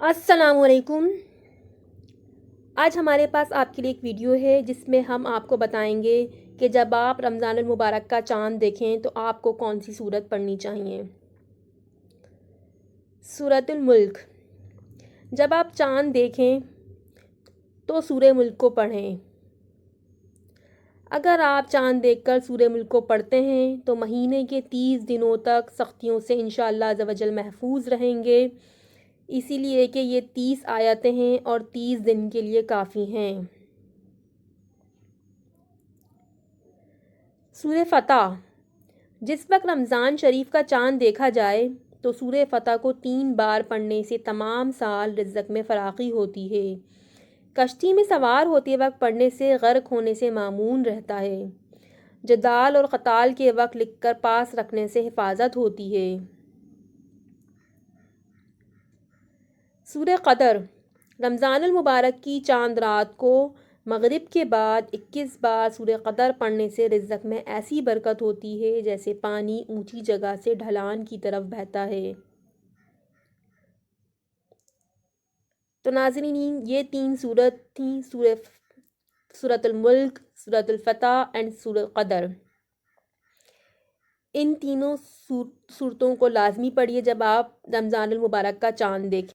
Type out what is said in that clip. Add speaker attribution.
Speaker 1: السلام علیکم۔ آج ہمارے پاس آپ کے لیے ایک ویڈیو ہے جس میں ہم آپ کو بتائیں گے کہ جب آپ رمضان المبارک کا چاند دیکھیں تو آپ کو کون سی سورت پڑھنی چاہیے۔ سورۃ الملک۔ جب آپ چاند دیکھیں تو سورہ ملک کو پڑھیں۔ اگر آپ چاند دیکھ کر سورہ ملک کو پڑھتے ہیں تو مہینے کے 30 دنوں تک سختیوں سے انشاءاللہ عز و جل محفوظ رہیں گے، اسی لیے کہ یہ 30 آیتیں ہیں اور 30 دن کے لیے کافی ہیں۔ سورہ فتح۔ جس وقت رمضان شریف کا چاند دیکھا جائے تو سورہ فتح کو 3 بار پڑھنے سے تمام سال رزق میں فراخی ہوتی ہے۔ کشتی میں سوار ہوتے وقت پڑھنے سے غرق ہونے سے معمون رہتا ہے۔ جدال اور قتال کے وقت لکھ کر پاس رکھنے سے حفاظت ہوتی ہے۔ سورہ قدر۔ رمضان المبارک کی چاند رات کو مغرب کے بعد 21 بار سورہ قدر پڑھنے سے رزق میں ایسی برکت ہوتی ہے جیسے پانی اونچی جگہ سے ڈھلان کی طرف بہتا ہے۔ تو ناظرین، یہ 3 سورت تھیں، سورۃ الملک، سورۃ الفتح اینڈ سورہ قدر۔ ان تینوں صورتوں کو لازمی پڑھیے جب آپ رمضان المبارک کا چاند دیکھیں۔